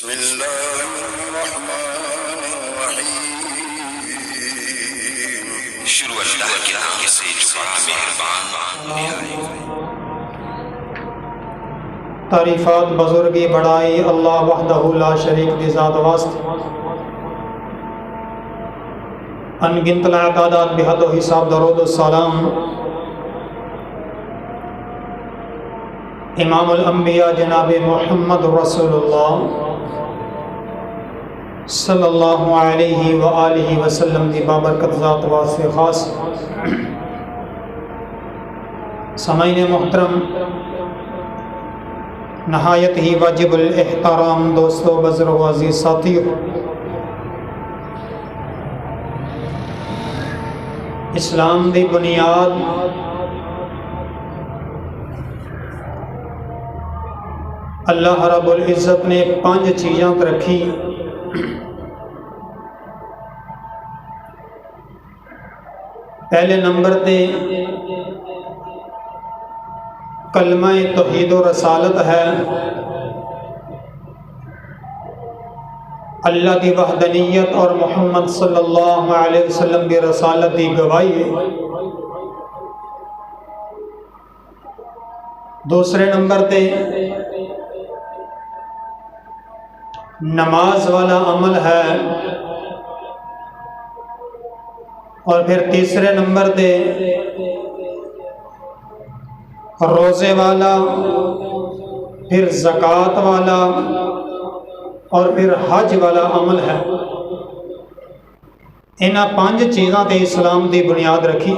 بسم اللہ الرحمن الرحیم۔ شروع اللہ کے نام سے جو بڑا مہربان۔ تعریفات بزرگی بڑائی اللہ وحدہ لا شریک دی ذات واسط، ان گنت لا تعداد بحد و حساب درود السلام امام الانبیاء جناب محمد رسول اللہ صلی اللہ علیہ وآلہ وسلم دی بابرکت ذات واسطے خاص۔ سامعین محترم، نہایت ہی واجب الاحترام دوستو، بزرگ و عزیز ساتھیو، اسلام دی بنیاد اللہ رب العزت نے 5 چیزاں رکھی۔ پہلے نمبر تے کلمہ توحید و رسالت ہے، اللہ کی وحدانیت اور محمد صلی اللہ علیہ وسلم کی رسالت کی گواہی ہے۔ دوسرے نمبر تے نماز والا عمل ہے، اور پھر تیسرے نمبر تے روزے والا، پھر زکوٰۃ والا، اور پھر حج والا عمل ہے۔ انہاں 5 چیزاں تے اسلام دی بنیاد رکھی۔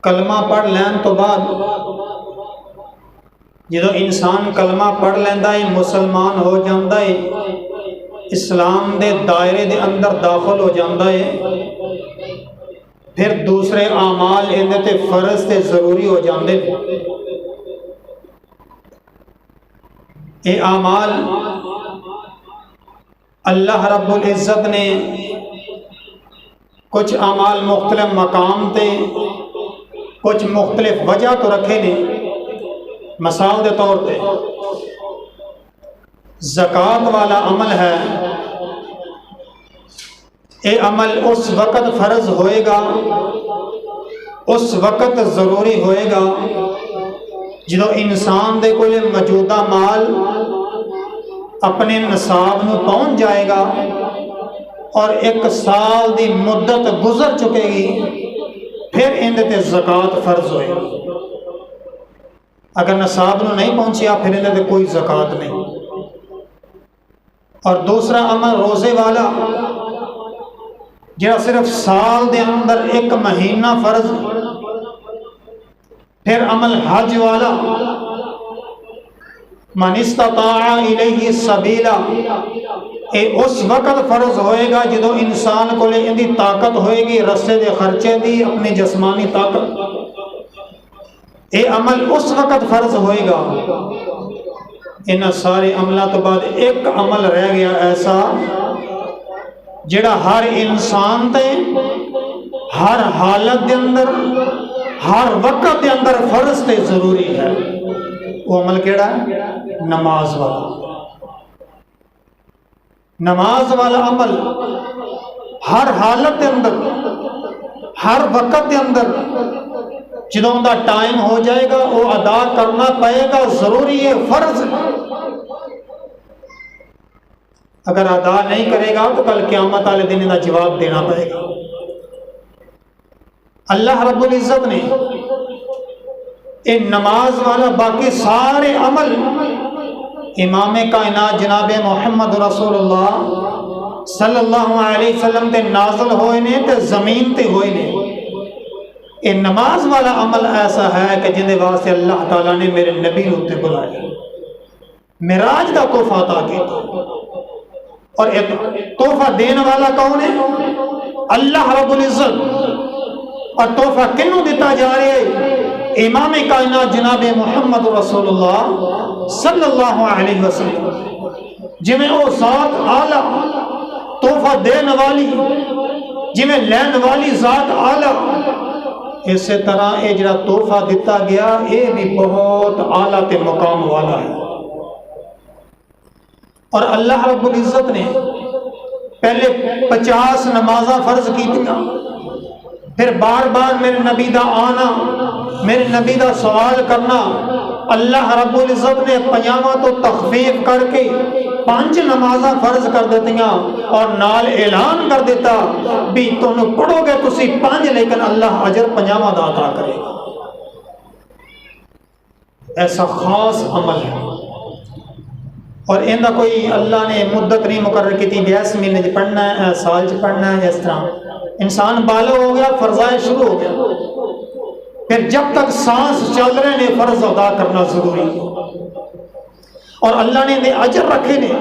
کلمہ پڑھ لین تو بعد جدو انسان کلمہ پڑھ لیندا ہے، مسلمان ہو جاندا ہے، اسلام دے دائرے دے اندر داخل ہو جاندا ہے، پھر دوسرے اعمال اندے تے فرض تے ضروری ہو جاندے۔ اے اعمال اللہ رب العزت نے کچھ اعمال مختلف مقام تے کچھ مختلف وجہ تو رکھے نے۔ مثال دے طور پہ زکوٰۃ والا عمل ہے، اے عمل اس وقت فرض ہوئے گا، اس وقت ضروری ہوئے گا جدو انسان دے کول موجودہ مال اپنے نصاب نو پہنچ جائے گا اور 1 سال دی مدت گزر چکے گی، پھر اندے تے زکوٰۃ فرض ہوئے گی۔ اگر نصاب نو نہیں پہنچیا پھر اندے تے کوئی زکوٰۃ نہیں۔ اور دوسرا عمل روزے والا، جہاں صرف سال دے اندر 1 مہینہ فرض۔ پھر عمل حج والا، من استطاع الیہ سبیلا، اے اس وقت فرض ہوئے گا جدو انسان کو لے اندی طاقت ہوئے گی، رستے دے خرچے دی، اپنی جسمانی طاقت، اے عمل اس وقت فرض ہوئے گا۔ ان سارے عملوں تو بعد ایک عمل رہ گیا ایسا جڑا ہر انسان تے ہر حالت دے اندر ہر وقت دے اندر فرض تے ضروری ہے۔ وہ عمل کیڑا ہے؟ نماز والا۔ نماز والا عمل ہر حالت دے اندر ہر وقت دے اندر جدوں دا ٹائم ہو جائے گا وہ ادا کرنا پائے گا، ضروری ہے، فرض ہے۔ اگر ادا نہیں کرے گا تو کل قیامت والے دن کا جواب دینا پڑے گا۔ اللہ رب العزت نے یہ نماز والا باقی سارے عمل امام کائنات جناب محمد رسول اللہ صلی اللہ علیہ وسلم تے نازل ہوئے نے تے زمین تے ہوئے نے۔ یہ نماز والا عمل ایسا ہے کہ جن واسطے اللہ تعالیٰ نے میرے نبی ہوتے بلایا، معراج کا تحفہ عطا کیا۔ اور ایک تحفہ دینے والا کون ہے؟ اللہ رب العزت۔ اور تحفہ کنوں دیتا جا رہا ہے؟ امام کائنات جناب محمد رسول اللہ صلی اللہ علیہ وسلم، جویں او ذات اعلیٰ تحفہ دینے والی، جویں لین والی ذات اعلیٰ، اسی طرح یہ جڑا تحفہ دیتا گیا یہ بھی بہت اعلیٰ تے مقام والا ہے۔ اور اللہ رب العزت نے پہلے 50 نمازاں فرض کی تھیں، پھر بار بار میرے نبی دا آنا، میرے نبی دا سوال کرنا، اللہ رب العزت نے پنجاواں تو تخفیف کر کے 5 نمازاں فرض کر دیتیاں اور نال اعلان کر دیتا بھی تم پڑھو گے تسی 5 لیکن اللہ اجر 50 دا عطا کرے گا۔ ایسا خاص عمل ہے، اور ان کا کوئی اللہ نے مدت نہیں مقرر کی تھی 20 مہینے چ پڑھنا ہے، سال چ پڑھنا ہے۔ اس طرح انسان بالغ ہو گیا، فرضائے شروع ہو گیا، پھر جب تک سانس چل رہے نے فرض ادا کرنا ضروری ہے، اور اللہ نے انہیں اجر رکھے نے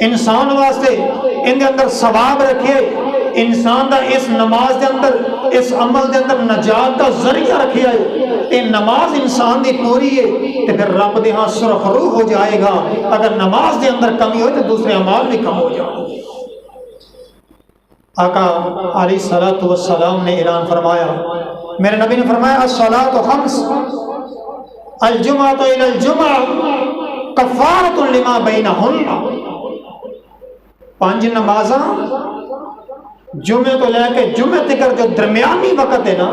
انسان واسطے، ان دے اندر ثواب رکھے، انسان دا اس نماز دے اندر، اس عمل دے اندر نجات کا ذریعہ رکھیا ہے۔ یہ نماز انسان دی پوری ہے تو پھر رب دے ہاں سرخرو ہو جائے گا۔ اگر نماز دے اندر کمی ہوئے تو دوسرے اعمال بھی کم ہو جائیں گے۔ آقا علیہ الصلوۃ والسلام نے اعلان فرمایا، میرے نبی نے فرمایا الصلاۃ خمس الجمعۃ الی الجمعہ کفارۃ لما بینہن، 5 نمازاں جمعے تو لے کے جمعے تک جو درمیانی وقت ہے نا،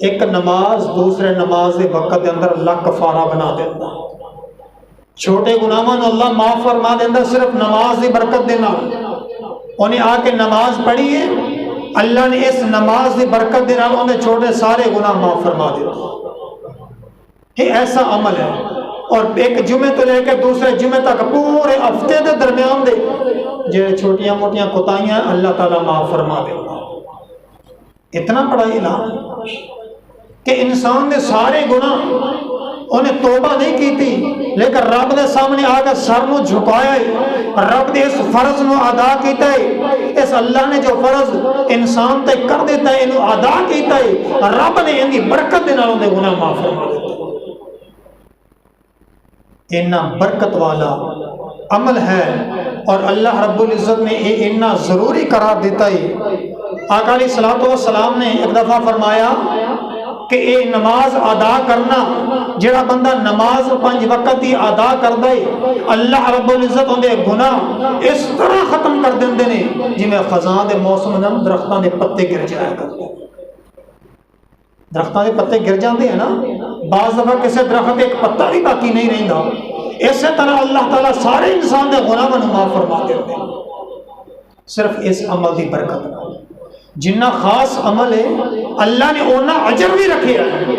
ایک نماز دوسرے نماز کے وقت کے اندر اللہ کفارہ بنا دیتا، چھوٹے گناہاں نو اللہ معاف فرما دیتا صرف نماز کی برکت دینا۔ انہیں آ کے نماز پڑھی ہے، اللہ نے اس نماز کی برکت دینا انہیں چھوٹے سارے گناہ معاف فرما دیتا۔ یہ ایسا عمل ہے، اور ایک جمعے تو لے کے دوسرے جمعے تک پورے ہفتے کے درمیان دے جو چھوٹیاں موٹیاں کوتاہیاں اللہ تعالیٰ معاف فرما دیتا۔ اتنا بڑا اعلان کہ انسان نے سارے گناہ انہیں توبہ نہیں کی تھی، لیکن رب دے سامنے آ کے سر نو جھکایا ہے، رب دے اس فرض نو ادا کیتا ہے، اس اللہ نے جو فرض انسان تے کر دیتا ہے انہوں ادا کیتا ہے، رب نے ان کی برکت دے نالوں دے گناہ معاف فرما دیتا ہے۔ اتنا برکت والا عمل ہے، اور اللہ رب العزت نے یہ اتنا ضروری قرار دیتا ہے۔ آقا علیہ الصلوۃ والسلام نے ایک دفعہ فرمایا کہ اے نماز ادا کرنا، جڑا بندہ نماز 5 وقت کی ادا کر دے، اللہ رب العزت ان دے گناہ اس طرح ختم کر دیندے نے جی میں خزاں دے موسم میں درختاں دے پتے گر جایا کرتے، درختاں دے پتے گر جاندے ہیں نا، بعض دفعہ کسی درخت ایک پتا بھی باقی نہیں رہندا، اسی طرح اللہ تعالیٰ سارے انسان دے گناہ نو معاف فرما دیندے صرف اس عمل دی برکت نال۔ جنہ خاص عمل ہے اللہ نے اونا اجر بھی رکھے ہے،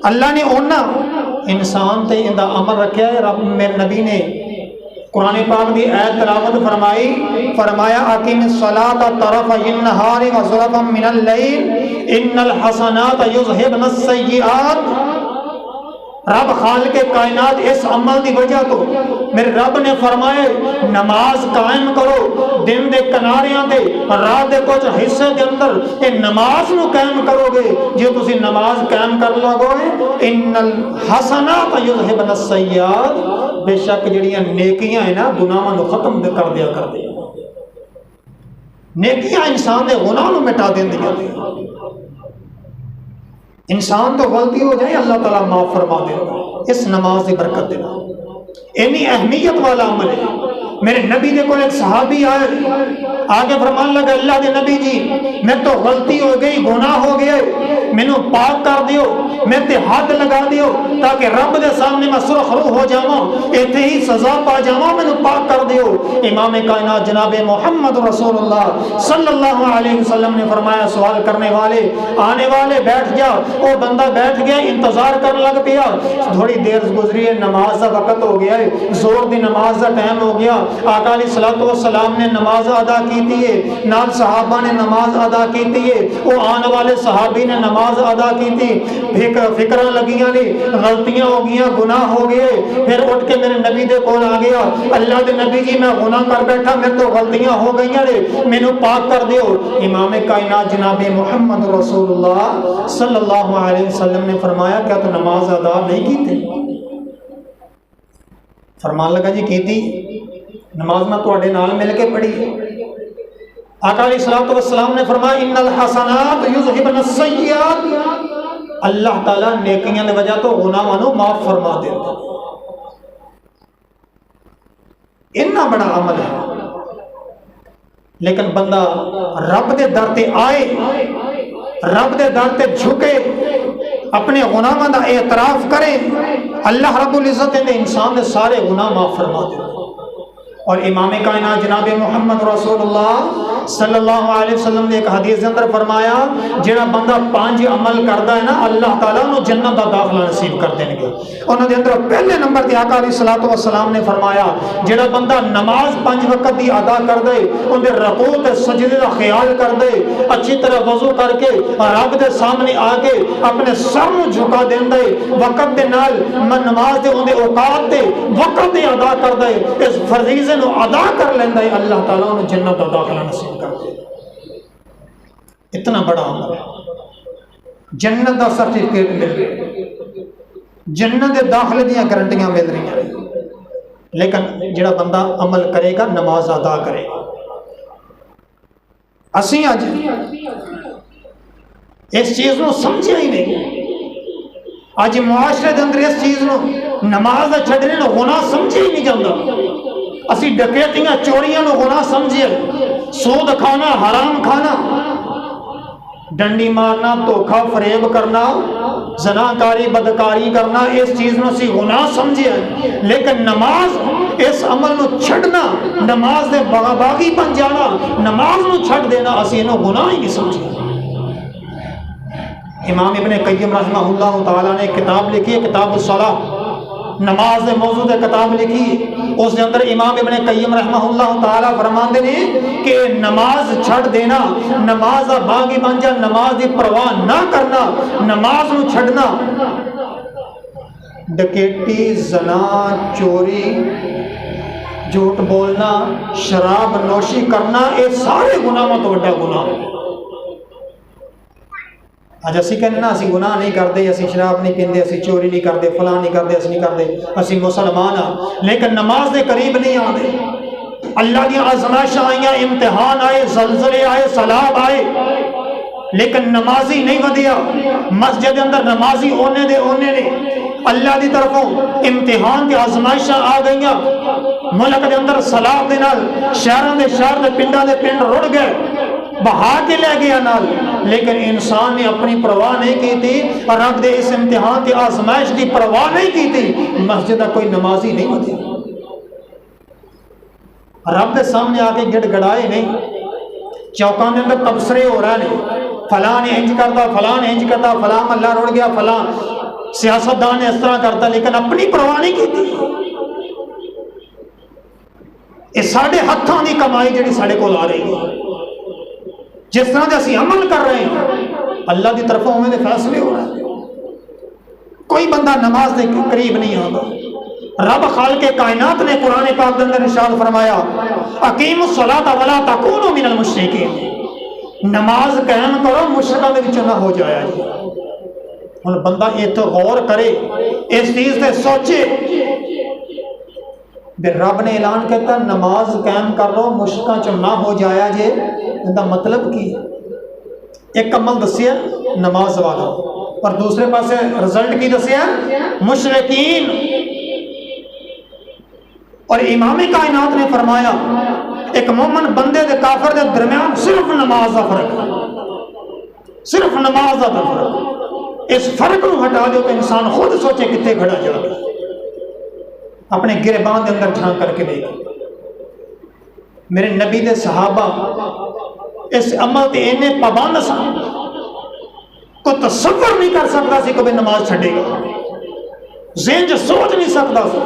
اللہ نے اونا انسان تے اندہ عمل رکھے ہے۔ رب میرے نبی نے قرآن پاک دی آیت تلاوت فرمایا اقیم الصلاۃ طرفی النہار وزلفا من اللیل ان الحسنات یذہبن السیئات۔ رب خالق کائنات اس عمل دی وجہ تو میرے رب نے فرمایا نماز قائم کرو، دن دے کناریاں دے رات دے کچھ حصے دے اندر کہ نماز نو قائم کرو گے، جو تسی نماز قائم کر لگو گے ان الحسنات یذہبن السیئات، بے شک جڑیاں نیکیاں ہیں نا گناہاں نو ختم کر دیا کر دیا، نیکیاں انسان دے گناہ نو مٹا دیندیاں، انسان تو غلطی ہو جائے اللہ تعالیٰ معاف فرما دے اس نماز کی برکت دینا۔ اتنی اہمیت والا عمل ہے۔ میرے نبی نے کوئی ایک صحابی آئے آگے فرمان لگا اللہ دے نبی جی میں تو غلطی ہو گئی، گناہ ہو گیا، میں نو پاک کر دیو، میں تے حد لگا دیو تاکہ رب دے سامنے میں سرخ روح ہو جاواں، ایتھے ہی سزا پا جاواں، میں نو پاک کر دیو۔ امام کائنات جناب محمد رسول اللہ صلی اللہ علیہ وسلم نے فرمایا سوال کرنے والے آنے والے بیٹھ جا۔ وہ بندہ بیٹھ گیا، انتظار کرنے لگ پیا، تھوڑی دیر گزری ہے، نماز کا وقت ہو گیا ہے، زور دی نماز کا ٹائم ہو گیا۔ آقا علیہ الصلوۃ والسلام نے نماز ادا کی ہے، نال صحابہ نے نماز ادا کی ہے، وہ آنے والے صحابی نے نماز ادا کی تھی، فکریں لگیاں نے، غلطیاں ہو گئیاں، گناہ ہو گئے، پھر اٹھ کے میرے نبی دے کول آ گیا، اللہ دے نبی جی میں گناہ کر بیٹھا، میرے تو غلطیاں ہو گئیاں نے، مینوں پاک کر دیو۔ امام کائنات جناب محمد رسول اللہ صلی اللہ علیہ وسلم نے فرمایا کیا تو نماز ادا نہیں کی تھی؟ فرمان لگا جی کی تھی، نماز میں تواڈے نال مل کے پڑھی۔ آقا علیہ الصلوۃ والسلام نے فرمایا ان الحسنات یذہبن السیئات، اللہ تعالیٰ نیکیاں دی وجہ تو گناہاں نو معاف فرما دیتا۔ اتنا بڑا عمل ہے، لیکن بندہ رب دے در تے آئے، رب دے در تے جھکے، اپنے گناہاں دا اعتراف کرے، اللہ رب العزت نے انسان دے سارے گناہ معاف فرما دے۔ اور امام کائنات جناب محمد رسول اللہ صلی اللہ علیہ وسلم نے ایک حدیث کے اندر فرمایا جڑا بندہ 5 عمل کرتا ہے نا اللہ تعالیٰ انہوں جنت دا داخلہ نصیب کر دیں گے۔ انہوں نے اندر پہلے نمبر تے آقا علیہ الصلوۃ والسلام نے فرمایا جڑا بندہ نماز 5 وقت دی ادا کر دے، ان دے رکوع تے سجدے دا خیال کر دے، اچھی طرح وضو کر کے رب دے سامنے آ کے اپنے سر نو جھکا دین دے، وقت دے نال نماز دے ان دے اوقات تے وقت دے ادا کر دے، اس فریضے نو ادا کر لیندا ہے، اللہ تعالیٰ انہوں جنت دا داخلہ نصیب کر دے۔ اتنا بڑا عمل ہے، جنت دا سرٹیفکیٹ مل گیا، جنت دے داخلے دیاں گارنٹیاں مل رہی ہیں، لیکن جڑا بندہ عمل کرے گا نماز ادا کرے گا۔ اسی اج اس چیز نو سمجھیا ہی نہیں، اج معاشرے دے اندر اس چیز نو نماز چھڈنے نو گناہ سمجھے ہی نہیں جاندا۔ اسی ڈکیتیاں چوریاں نو گناہ سمجھے، سود کھانا، حرام کھانا، ڈنڈی مارنا، دھوکا فریب کرنا، زناکاری بدکاری کرنا، اس چیز نو اسی گناہ سمجھے، لیکن نماز اس عمل نو چھڑنا، نماز دے باغی بن جانا، نماز نو چھڑ دینا اسی انہوں گناہ ہی نہیں سمجھے۔ امام ابن قیم رحمہ اللہ تعالیٰ نے کتاب لکھی ہے کتاب الصلاۃ، نماز دے موضوع دے کتاب لکھی ہے، اس دے اندر امام ابن قیم رحمہ اللہ تعالیٰ فرماندے نے کہ نماز چھڑ دینا، نماز دا باغی بن جا، نماز دی پرواہ نہ کرنا، نماز نو چھڑنا، ڈکیٹی، زنا، چوری، جھوٹ بولنا، شراب نوشی کرنا، یہ سارے گناہوں تو بڑا گناہ ہے۔ اج اسی کہنے نا اسی گناہ نہیں کرتے، اسی شراب نہیں پیندے، اسی چوری نہیں کرتے، فلاں نہیں کرتے، اسی نہیں کرتے، اسی مسلمان ہاں، لیکن نماز دے قریب نہیں آتے۔ اللہ دی آزمائشاں آئیاں، امتحان آئے، زلزلے آئے، سیلاب آئے، لیکن نمازی نہیں ودیا۔ مسجد اندر نمازی اونے دے اونے نے، اللہ دی طرفوں امتحان دی آزمائشاں آ گئیاں، ملک دے اندر سیلاب دے نال شہراں دے شہر دے پنڈاں دے پنڈ رڑ گئے، بہا کے لے گیا نال، لیکن انسان نے اپنی پرواہ نہیں کی تھی، اور رب دے اس امتحان کی آزمائش کی پرواہ نہیں کی تھی، مسجد کا کوئی نمازی نہیں ہوتی، رب دے سامنے آ کے گڑ گڑائے نہیں، چوکان دے اندر تبصرے ہو رہا نہیں، فلاں نے انج کرتا، فلاں نے انج کرتا، فلاں اللہ روڑ گیا، فلاں سیاستدان نے اس طرح کرتا، لیکن اپنی پرواہ نہیں کی تھی۔ یہ ساڑھے ہتھاں دی کمائی جڑی ساڑھے کو لا رہی ہے، جس طرح سے اسی عمل کر رہے ہیں اللہ دی طرفوں ہمیں دے فیصلے ہو رہے ہیں۔ کوئی بندہ نماز دے قریب نہیں آتا۔ رب خالق کائنات نے قرآن پاک اندر ارشاد فرمایا اقیموا الصلاۃ ولا تکونوا من المشرکین، نماز قائم کرو مشرکاں دے وچوں نہ ہو جایا جی۔ ہن بندہ یہ تو غور کرے، اس چیز تے سوچے، رب نے اعلان کرتا نماز قائم کر لو مشرکاں چ نہ ہو جایا جے، ان کا مطلب کی ایک عمل دسیا نماز والا، اور دوسرے پاسے رزلٹ کی دسیا مشرکین۔ اور امام کائنات نے فرمایا ایک مومن بندے دے کافر دے درمیان صرف نماز دا فرق ہے، صرف نماز دا فرق، اس فرق نو ہٹا دو تو انسان خود سوچے کتے کھڑا جا گیا، اپنے گربان دے اندر جھانک کر کے دیکھ۔ میرے نبی دے صحابہ اس عمل تے انہیں پابند سن، کوئی تصور نہیں کر سکتا سی کبھی نماز چھڑے گا، ذہن جو سوچ نہیں سکتا سی۔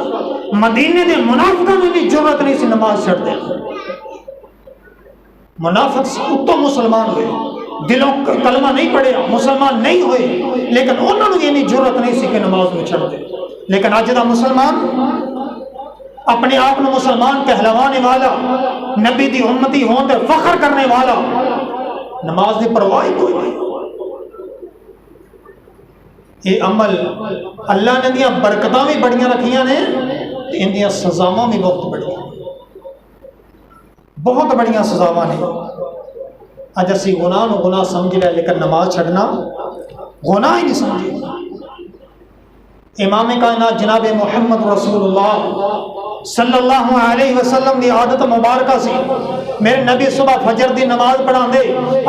مدینے دے منافقوں میں بھی جرأت نہیں سی نماز چھڑ دے، منافق اتو مسلمان ہوئے، دلوں کلمہ نہیں پڑھے، مسلمان نہیں ہوئے، لیکن انہوں نے یہ جرأت نہیں سی کہ نماز میں چھڑ دے۔ لیکن اج دا مسلمان اپنے آپ نے مسلمان کہلوانے والا، نبی دی امتی ہون تے فخر کرنے والا، نماز دی پرواہ کوئی نہیں۔ یہ عمل اللہ نے دیا برکتاں بھی بڑیاں رکھیاں نے، ان دیا سزاواں بھی بہت بڑیاں، بہت بڑیاں سزاواں نے۔ اج اسی گناہ نو گناہ سمجھ لیا، لیکن نماز چھڑنا گناہ ہی نہیں سمجھے۔ امام کائنات جناب محمد رسول اللہ صلی اللہ علیہ وسلم دی عادت مبارکہ سی، میرے نبی صبح فجر دی نماز پڑھا دے،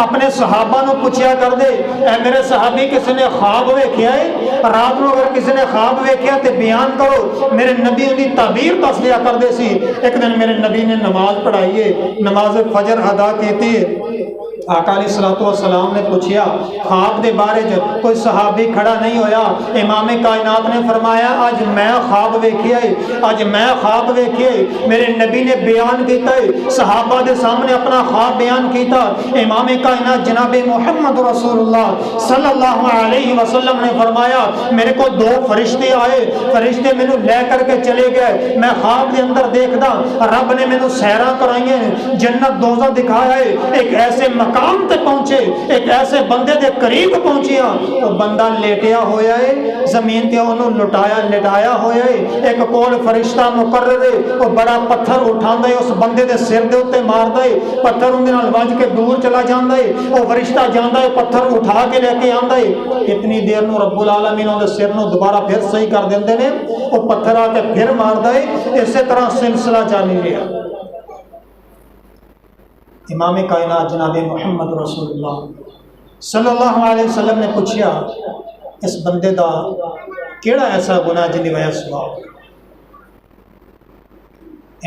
اپنے صحابہ نو پوچھیا کر دے، اے میرے صحابی کسی نے خواب ویکھیا ہے؟ رات نو اگر کسی نے خواب ویکھیا تے بیان کرو۔ میرے نبی دی تعبیر دس دیا کر دے سی۔ ایک دن میرے نبی نے نماز پڑھائی ہے، نماز فجر ادا کیتی ہے، آقا علیہ الصلوۃ والسلام نے پوچھیا خواب دے بارے کوئی صحابی کھڑا نہیں ہویا۔ امام کائنات نے فرمایا آج میں خواب ویکھیا ہے، آج میں خواب ویکھیا ہے۔ میرے نبی نے بیان کیتا ہے، صحابہ دے سامنے اپنا خواب بیان کیتا۔ امام کائنات جناب محمد رسول اللہ صلی اللہ علیہ وسلم نے فرمایا میرے کو دو فرشتے آئے، فرشتے مینوں لے کر کے چلے گئے، میں خواب دے اندر دیکھدا رب نے مینوں سیراں کرائیاں، جنت دوزخ دکھایا ہے، ایک ایسے مقام تے پہنچے، ایک ایسے بندے دے قریب پہنچیا، وہ بندہ لیٹیا ہویا ہے، زمین تے انہوں لٹایا ہویا ہے، ایک کول فرشتہ مقرر ہے، وہ بڑا پتھر اٹھاندا ہے، اس بندے دے سر دے اوتے ماردا ہے، پتھر اون دے نال وج کے دور چلا جاندا ہے، وہ فرشتہ جاندا ہے پتھر اٹھا کے لے کے آندا ہے، اتنی دیر نو رب العالمین اون دے سر نو دوبارہ پھر صحیح کر دیندے نے، وہ پتھر آ کے پھر ماردا ہے، اسی طرح سلسلہ جاری رہا۔ امام کائنات جناب محمد رسول اللہ صلی اللہ علیہ وسلم نے پوچھیا اس بندے دا کیڑا ایسا گناہ جن دی وجہ سواب؟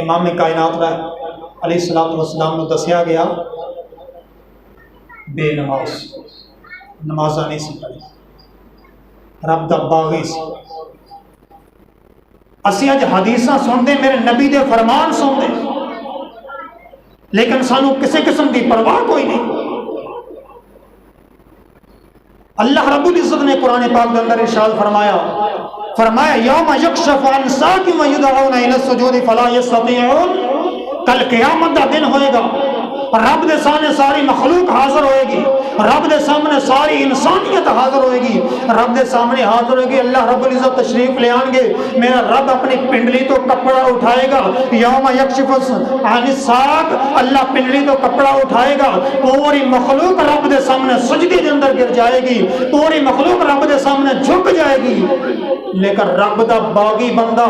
امام کائنات علیہ الصلوۃ والسلام نے دسیا گیا بے نماز، نمازاں نہیں سی پڑھی، رب دا باغی سی۔ اسی اج حدیثاں سنتے، میرے نبی دے فرمان سنتے، لیکن سانو کسی قسم دی پرواہ کوئی نہیں۔ اللہ رب العزت نے قرآن پاک کے اندر ارشاد فرمایا یوم یکشف عن ساق ویدعون الی السجود فلا یستطیعون، کل قیامت دا دن ہوئے گا، رب دے سامنے ساری مخلوق حاضر ہوئے گی، رب دے سامنے ساری انسانیت حاضر ہوئے گی، رب دے سامنے حاضر ہوئے گی۔ اللہ رب العزت تشریف لے آن گے، میرا رب اپنی پنڈلی تو کپڑا اٹھائے گا، یوم یکشف عن الساق، اللہ پنڈلی تو کپڑا اٹھائے گا، پوری مخلوق رب دے سامنے سجدے دے اندر گر جائے گی، پوری مخلوق رب دے سامنے جھک جائے گی، لیکن رب دا باغی بندہ،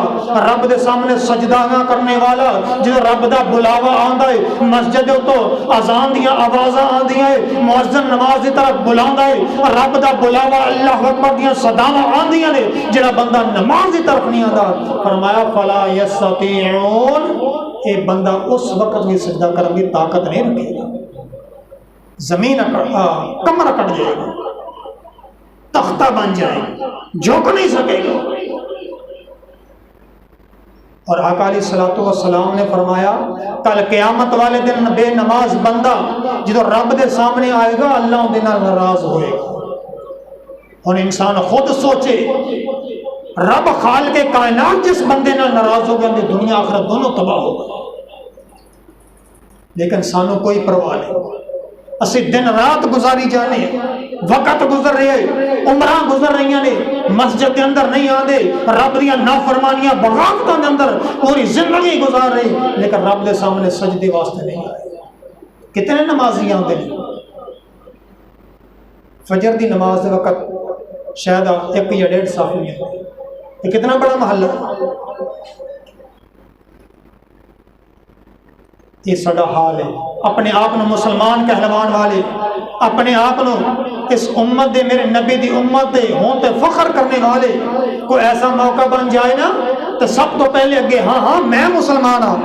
رب دے سامنے سجدہ نہ کرنے والا، جو رب دا بلاوا آندا ہے، مسجد تو اذان دیا آوازاں آندیاں ہے، مؤذن نماز دی طرف بلاندا ہے، رب دا بلاوا اللہ اکبر دیا صداواں آندیاں نے، جڑا بندہ نماز دی طرف نہیں آندا، فرمایا فلا یستطیعون، اے بندہ اس وقت بھی سجدہ کرنے کی طاقت نہیں رکھے گا، زمین کمر کٹ جائے گا، تختہ بن جائے گا، جھک نہیں سکے گا۔ اور آقا علیہ الصلوۃ والسلام نے فرمایا کل قیامت والے دن بے نماز بندہ جدو رب دے سامنے آئے گا اللہ ان دن ناراض ہوئے گا۔ اور انسان خود سوچے رب خالق کائنات جس بندے نال ناراض ہو گئے دنیا آخرت دونوں تباہ ہو گئے، لیکن سانو کوئی پرواہ نہیں، اسی دن رات گزاری جانے، وقت گزر رہے، عمرہ گزر رہی نے، مسجد کے اندر نہیں آدھے، رب دیا نافرمانیاں بغاوتاں دے اندر پوری زندگی گزار رہی، لیکن رب دے سامنے سجدے واسطے نہیں آئے۔ کتنے نمازی آتے ہیں؟ فجر دی نماز دے وقت شاید 1 یا 1.5 صاف نہیں ہوتے، یہ کتنا بڑا محلہ ہے، یہ سڑا حال ہے۔ اپنے آپ مسلمان کہلوان والے، اپنے آپ اس امت دے، میرے نبی دی امت دے ہوں تے فخر کرنے والے، کوئی ایسا موقع بن جائے نا تو سب تو پہلے اگے ہاں میں مسلمان ہوں،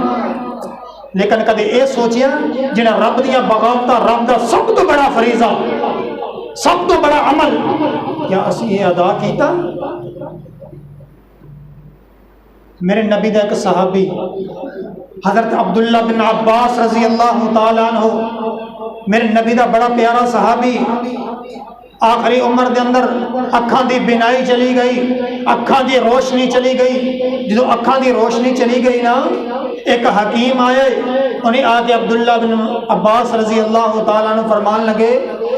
لیکن کدے یہ سوچیا جنہیں رب دیا بغاوتا، رب دا سب تو بڑا فریضہ، سب تو بڑا عمل کیا اسی یہ ادا کیتا؟ میرے نبی دا ایک صحابی حضرت عبداللہ بن عباس رضی اللہ تعالیٰ عنہ، میرے نبی دا بڑا پیارا صحابی، آخری عمر دے اندر اکھاں دی بینائی چلی گئی، اکھاں دی روشنی چلی گئی، جدو اکھاں دی روشنی چلی گئی نا، ایک حکیم آئے، انہیں آگے عبداللہ بن عباس رضی اللہ تعالیٰ عنہ فرمان لگے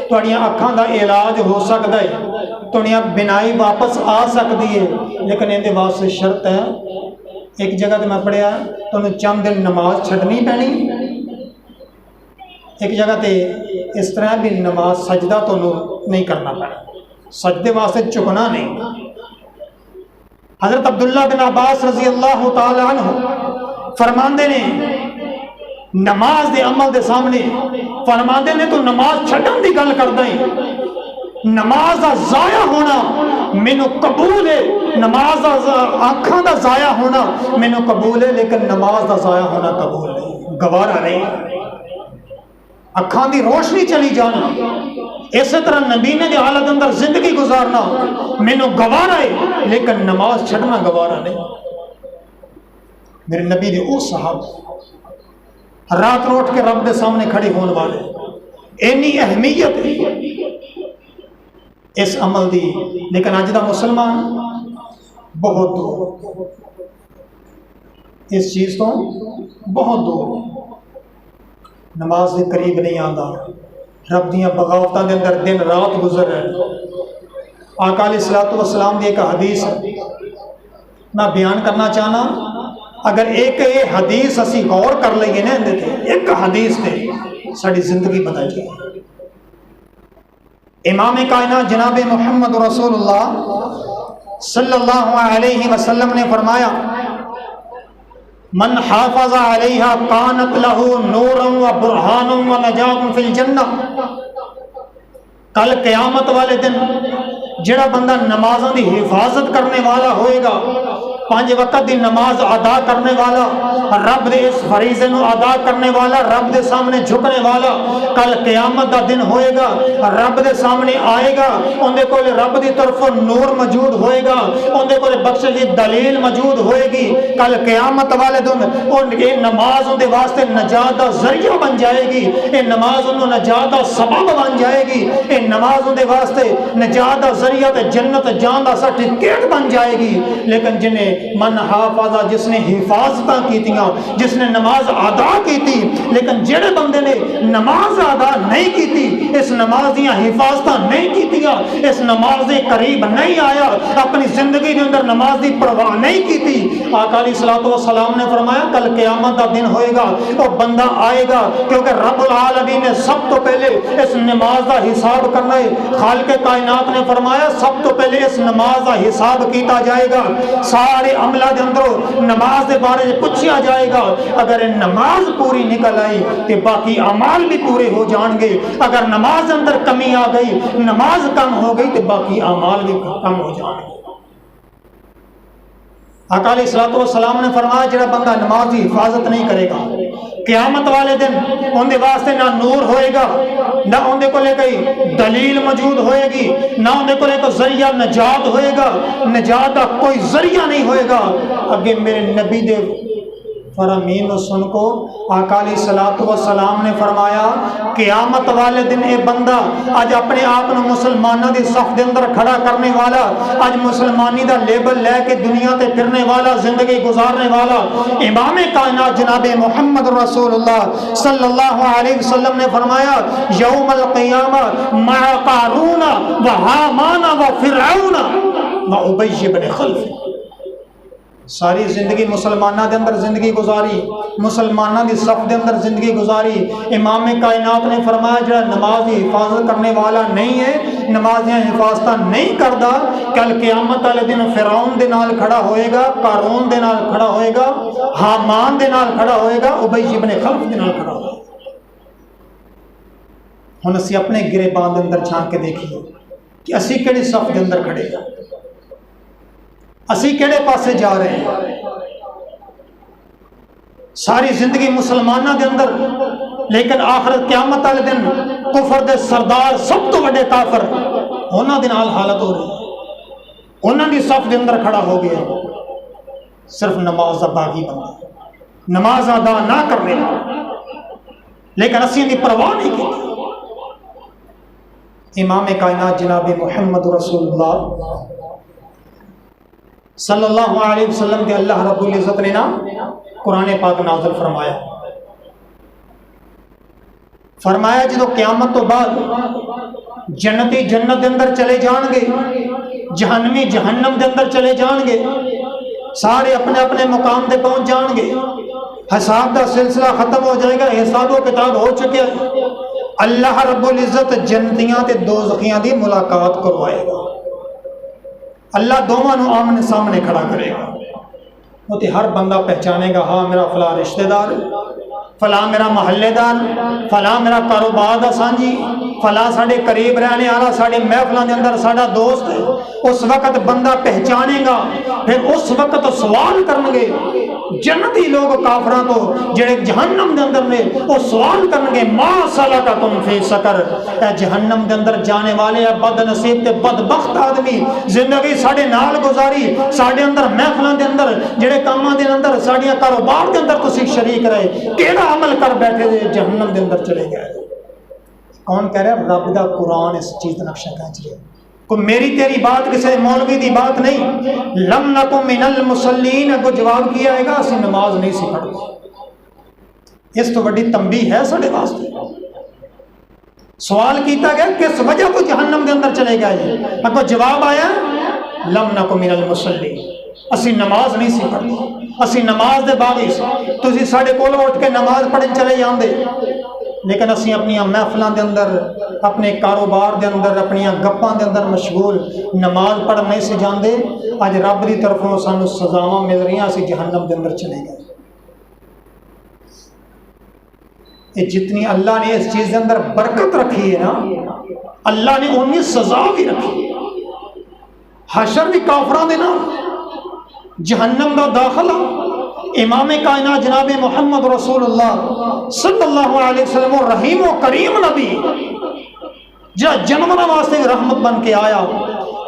توڑیاں اکھاں دا علاج ہو سکتا ہے، توڑیاں بینائی واپس آ سکتی ہے، لیکن اندے واسطے شرط ہے، ایک جگہ تے میں پڑھیا تو انہوں چند دن نماز چھڑنی پینی، ایک جگہ تے اس طرح بھی نماز سجدہ تو نہیں کرنا پڑا، سجدے واسطے چکنا نہیں۔ حضرت عبداللہ بن عباس رضی اللہ تعالی عنہ فرماندے نے نماز دے عمل دے سامنے فرماندے نے تو نماز چھڈن دی گل کردا ہے، نماز دا ضائع ہونا مینوں قبول ہے، نماز دا آنکھاں دا ضائع ہونا مینوں قبول ہے، لیکن نماز دا ضائع ہونا قبول نہیں، گوارا نہیں۔ اکھاں دی روشنی چلی جانا، اسی طرح نبی نے دی حالت اندر زندگی گزارنا مینوں گوارا ہے، لیکن نماز چھڈنا گوارا نہیں۔ میرے نبی دے او صحابہ رات رو اٹھ کے رب دے سامنے کھڑے ہون والے، اینی اہمیت ہے اس عمل دی، لیکن اج دا مسلمان بہت دور اس چیز تو بہت دور، نماز دے قریب نہیں آندا، رب دیاں بغاوتاں دے اندر دن رات گزر رہے۔ آقا علیہ الصلوۃ والسلام دی ایک حدیث میں بیان کرنا چاہنا، اگر ایک یہ حدیث اسی غور کر لئیے نا اندے تے ایک حدیث تے ساری زندگی بدل جائے۔ امام کائنات جناب محمد رسول اللہ صلی اللہ علیہ وسلم نے فرمایا من حافظ علیہا کانت لہو نورا و برہانا و نجات فی الجنہ، کل قیامت والے دن جڑا بندہ نمازوں دی حفاظت کرنے والا ہوئے گا، 5 وقت دی نماز ادا کرنے والا، رب دے اس فریضے نو ادا کرنے والا، رب دے سامنے جھکنے والا، کل قیامت دا دن ہوئے گا، رب دے سامنے آئے گا، ان دے کول رب دی طرف نور موجود ہوئے گا، ان دے کول بخشش دی دلیل موجود ہوئے گی، کل قیامت والے دن ان کے نماز ان دے واسطے نجات دا ذریعہ بن جائے گی، یہ نماز انہوں نجات دا سبب بن جائے گی، یہ نماز ان دے واسطے نجات دا ذریعہ تے جنت جان دا سرٹیفکیٹ بن جائے گی۔ لیکن جنہیں من حافظہ، جس نے حفاظتاں کیتیاں، جس نے نماز ادا کیتی، لیکن جڑے بندے نے نماز ادا نہیں کیتی، اس نماز دیاں حفاظتاں نہیں کیتیاں، اس نماز دے قریب نہیں آیا، اپنی زندگی دے اندر نماز دی پرواہ نہیں کیتی، آقا علیہ الصلوۃ والسلام نے فرمایا کل قیامت دا دن ہوئے گا، وہ بندہ آئے گا، کیونکہ رب العالمین نے سب تو پہلے اس نماز دا حساب کرنا ہے۔ خالق کائنات نے فرمایا سب تو پہلے اس نماز دا حساب کیتا جائے گا، سارے عملہ دے اندر نماز دے بارے میں پوچھا جائے گا، اگر نماز پوری نکل آئی تو باقی اعمال بھی پورے ہو جان گے، اگر نماز اندر کمی آ گئی، نماز کم ہو گئی تو باقی اعمال بھی کم ہو جان گے۔ آقا علیہ الصلوۃ والسلام نے فرمایا جڑا بندہ نماز کی حفاظت نہیں کرے گا، قیامت والے دن ان دے واسطے نہ نور ہوئے گا، نہ ان دے کولے کوئی دلیل موجود ہوئے گی، نہ ان دے کولے کوئی ذریعہ نجات ہوئے گا، نجات کا کوئی ذریعہ نہیں ہوئے گا۔ اگے میرے نبی دے فرامین سن کو آقا علیہ الصلوۃ والسلام نے فرمایا قیامت والے دن اے بندہ اج اپنے آپ نو مسلمانوں دی صف دے اندر کھڑا کرنے والا، اج مسلمانی دا لیبل لے کے دنیا تے پھرنے والا، زندگی گزارنے والا امام کائنات جناب محمد رسول اللہ صلی اللہ علیہ وسلم نے فرمایا یوم القیامہ مع قارون و حامان و فرعون و ابی بن خلف، ساری زندگی مسلمانہ دے اندر زندگی گزاری، مسلمانہ دی صف دے اندر زندگی گزاری۔ امام کائنات نے فرمایا جڑا نماز کی حفاظت کرنے والا نہیں ہے، نماز کی حفاظت نہیں کردا، کل قیامت والے دن فرعون دے نال کھڑا ہوئے گا، قارون دے نال کھڑا ہوئے گا، حامان دے نال کھڑا ہوئے گا، ابی بن خلف دے نال کھڑا ہوئے گا۔ ہن اسی اپنے گریبان دے اندر جھانک کے دیکھیے کہ اسی کیڑی صف دے اندر کھڑے گا، اسی کیڑے پاسے جا رہے ہیں۔ ساری زندگی مسلمانہ دے اندر، لیکن آخرت قیامت والے دن کفر دے سردار سب تو بڑے کافر انہاں دے نال حالت ہو رہی، انہاں دی صف دے اندر کھڑا ہو گیا، صرف نماز دا باغی بندہ، نماز ادا نہ کرنے والا، لیکن اسی دی پرواہ نہیں کی۔ امام کائنات جناب محمد رسول اللہ صلی اللہ علیہ وسلم کے اللہ رب العزت نے نا قرآن پاک نازل فرمایا، فرمایا جدو قیامت تو بعد جنتی جنت دے اندر چلے جان گے، جہنمی جہنم دے اندر چلے جان گے، سارے اپنے اپنے مقام دے پہنچ جان گے، حساب دا سلسلہ ختم ہو جائے گا، حساب و کتاب ہو چکے، اللہ رب العزت جنتیاں تے دوزخیاں دی ملاقات کروائے گا، اللہ دونوں آمنے سامنے کھڑا کرے گا، وہ تو ہر بندہ پہچانے گا، ہاں میرا فلاں رشتہ دار، فلاں میرا محلے دار، فلاں میرا کاروبار دا سانجی، فلاں ساڈے قریب رہنے والا، ساڈے محفلاں دے اندر ساڈا دوست ہے۔ اس وقت بندہ پہچانے گا، پھر اس وقت سوال کرن گے جنتی لوگ کافراں تو جڑے جہنم دے اندر نے، وہ سوال کرن گے ما سلککم فی سقر، اے جہنم دے اندر جانے والے بد نصیب تے بدبخت آدمی، زندگی ساڈے نال گزاری، ساڈے اندر محفلاں دے اندر جڑے کاماں دے اندر ساڈیاں کاروبار دے اندر تسی شریک رہے، کیڑا عمل کر بیٹھے دے جہنم دے اندر چلے گئے۔ کون کہہ رہا ہے؟ رب دا قرآن اس چیز کا نقشہ کھینچ رہا ہے۔ کوئی میری تیری بات کسی مولوی دی بات نہیں۔ لم نکن من المصلین، اگو جواب کیا ہے گا اسی نماز نہیں سی پڑھتے۔ اس تو بڑی تنبیہ ہے ساڈے واسطے۔ سوال کیتا گیا کس وجہ تو جہنم دے اندر چلے گئے، اگو جواب آیا لم نکن من المصلین، اسی نماز نہیں سی پڑھتے، اسی نماز دے باغی سی۔ تسی ساڈے کول اٹھ کے نماز پڑھن چلے جاندے، لیکن اسی اپنی محفلاں دے اندر، اپنے کاروبار دے اندر، اپنی گپاں دے اندر مشغول، نماز پڑھ نہیں سی جاندے۔ اج رب دی طرفوں سانو سزاواں مل رہی ہیں، اسی جہنم دے اندر چلے گئے۔ یہ جتنی اللہ نے اس چیز دے اندر برکت رکھی ہے نا، اللہ نے انی سزا بھی رکھی ہے۔ حشر بھی کافراں دے نا، جہنم دا داخلہ۔ امام کائنات جناب محمد رسول اللہ صلی اللہ علیہ وسلم رحیم و کریم نبی، جا جانوراں واسطے رحمت بن کے آیا،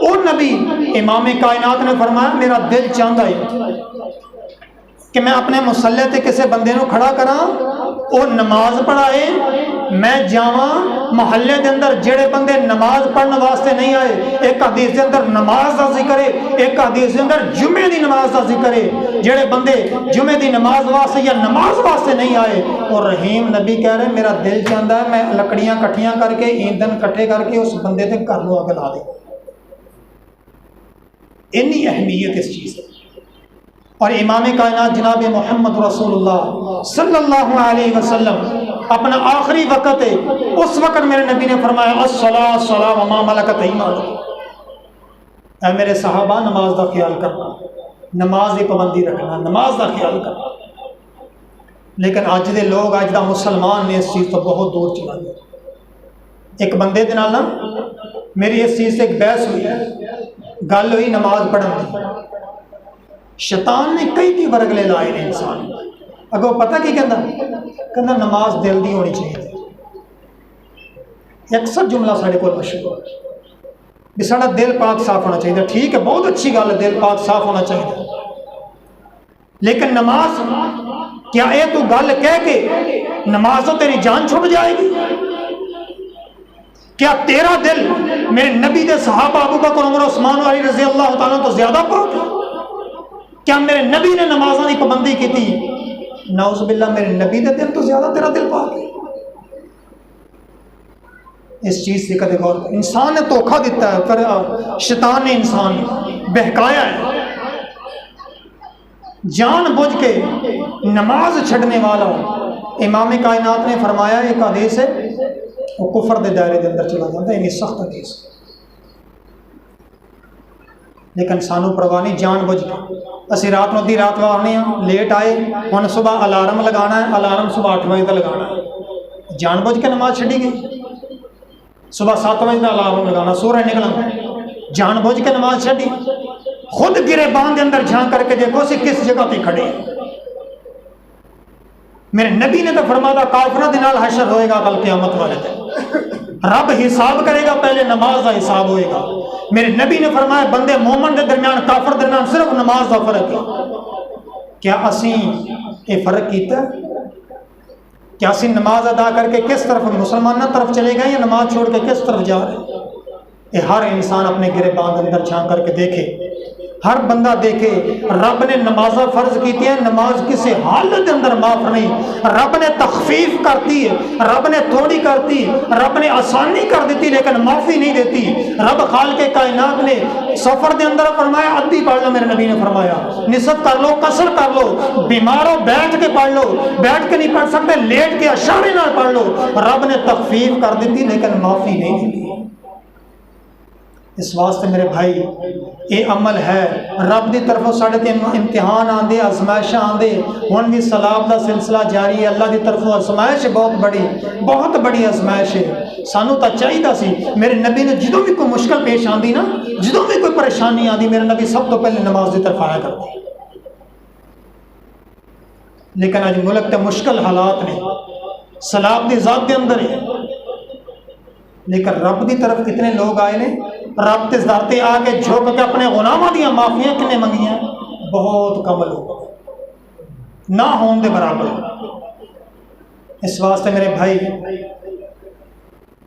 وہ نبی امام کائنات نے فرمایا میرا دل چاہتا ہے کہ میں اپنے مصلی تے کسے بندے نو کھڑا کراں، وہ نماز پڑھائے، میں جاواں محلے دے اندر جڑے بندے نماز پڑھنے واسطے نہیں آئے، ایک حدیث دے اندر نماز دا ذکر ہے، ایک حدیث دے اندر جمعے دی نماز دا ذکر ہے، جڑے بندے جمعے دی نماز واسطے یا نماز واسطے نہیں آئے، اور رحیم نبی کہہ رہے میرا دل چاہتا ہے میں لکڑیاں کٹھیاں کر کے، ایندھن کٹھے کر کے اس بندے تے گھر نو اگ لا دے۔ اتنی اہمیت اس چیز ہے۔ اور امام کائنات جناب محمد رسول اللہ صلی اللہ علیہ وسلم اپنا آخری وقت ہے، اس وقت میرے نبی نے فرمایا الصلاۃ الصلاۃ وما ملکت ایمانکم، اے میرے صحابہ نماز دا خیال کرنا، نماز دی پابندی رکھنا، نماز دا خیال کرنا۔ لیکن اج دے لوگ، اج دا مسلمان نے اس چیز تو بہت دور چلا گیا۔ ایک بندے دے نال نا میری اس چیز سے ایک بحث ہوئی، گل ہوئی نماز پڑھن دی۔ شیطان نے کئی ورگلے لائے نے انسان، اگو پتہ کی کہندا نماز دل دی ہونی چاہیے۔ اکثر جملہ ساڈے کول مشہور ہے بھی ساڈا دل پاک صاف ہونا چاہیے، ٹھیک ہے بہت اچھی گل ہے، دل پاک صاف ہونا چاہیے، لیکن نماز کیا اے تو گل کہہ کے نماز تو تیری جان چھٹ جائے گی؟ کیا تیرا دل میرے نبی دے صحابہ ابو بکر عمر عثمان علی رضی اللہ تعالیٰ تو زیادہ پاک ہے؟ کیا میرے نبی نے نمازاں دی پابندی کی تھی؟ نعوذ باللہ میرے نبی دے دل تو زیادہ تیرا دل پاک ہے۔ اس چیز سے کدے غور، انسان نے دھوکھا دیتا ہے، شیطان نے انسان بہکایا ہے، جان بوجھ کے نماز چھڑنے والا امام کائنات نے فرمایا، ایک حدیث ہے وہ کفر دے دائرے دے اندر چلا جاتا ہے، یعنی سخت حدیث، لیکن سانو پرواہ نہیں، جان بوجھ کے اسی رات نو دی رات وارنے ہیں، لیٹ آئے، ہن صبح الارم لگانا ہے، الارم صبح 8 بجے کا لگانا ہے، جان بوجھ کے نماز چھڑی گئی۔ صبح 7 بجے کا الارم لگانا، سورہ نکلنا، جان بوجھ کے نماز چھڑی۔ خود گریبان دے اندر جھانک کر کے دیکھو سی کس جگہ پہ کھڑے ہیں۔ میرے نبی نے تو فرمایا کافروں دے نال حشر ہوئے گا کل قیامت والے دن، رب حساب کرے گا، پہلے نماز کا حساب ہوئے گا۔ میرے نبی نے فرمایا بندے مومن دے درمیان کافر درمیان صرف نماز کا فرق ہے۔ کیا اسی یہ فرق کیتا ہے؟ کیا اسی نماز ادا کر کے کس طرف مسلمانوں طرف چلے گئے یا نماز چھوڑ کے کس طرف جا رہے ہیں؟ یہ ہر انسان اپنے گریبان کے اندر جھانک کر کے دیکھے، ہر بندہ دیکھے رب نے نماز فرض کی ہیں، نماز کسی حالت اندر معاف نہیں، رب نے تخفیف کرتی ہے، رب نے تھوڑی کرتی، رب نے آسانی کر دیتی لیکن معافی نہیں دیتی۔ رب خالق کائنات نے سفر دے اندر فرمایا ادھی پڑھ لو، میرے نبی نے فرمایا نصف کر لو، قصر کر لو، بیمار ہو بیٹھ کے پڑھ لو، بیٹھ کے نہیں پڑھ سکتے لیٹ کے اشارے نال پڑھ لو، رب نے تخفیف کر دیتی لیکن معافی نہیں دیتی۔ اس واسطے میرے بھائی یہ عمل ہے رب دی طرفوں ساڑھے تے امتحان آندے آزمائش آندے ہن بھی سلام دا سلسلہ جاری ہے اللہ دی طرفوں آزمائش بہت بڑی آزمائش ہے سانو تا چاہیے سی میرے نبی نے جدوں بھی کوئی مشکل پیش آندی نا جدوں بھی کوئی پریشانی آندی میرے نبی سب تو پہلے نماز دی طرف آیا کرتے لیکن اج ملک تے مشکل حالات نے سلام دی ذات دے اندر ہے لیکن رب دی طرف کتنے لوگ آئے نے رب تے ذات تے آ کے جھک کے اپنے غلاماں دیاں معافیاں کنے منگیاں بہت کم لوگ نہ ہون دے برابر اس واسطے میرے بھائی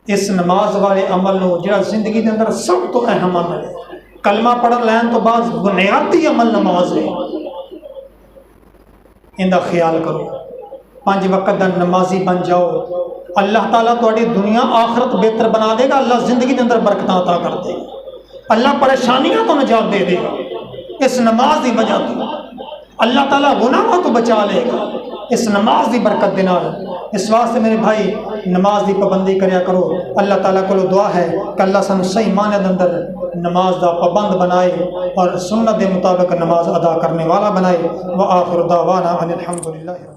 اس نماز والے عمل نو جڑا زندگی دے اندر سب تو اہم عمل ہے کلمہ پڑھن لین تو بعد بنیادی عمل نماز ہے ان دا خیال کرو 5 وقت دا نمازی بن جاؤ اللہ تعالیٰ تھوڑی دنیا آخرت بہتر بنا دے گا اللہ زندگی کے اندر برکتاں عطا کر دے گا اللہ پریشانیاں تو نجات دے دے گا اس نماز دی وجہ تو اللہ تعالیٰ گناہوں تو بچا لے گا اس نماز دی برکت دے نال اس واسطے میرے بھائی نماز دی پابندی کریا کرو اللہ تعالیٰ کو دعا ہے کہ اللہ سانو صحیح معنی دے اندر نماز دا پابند بنائے اور سنت دے مطابق نماز ادا کرنے والا بنائے وآخر دعوانا ان الحمدللہ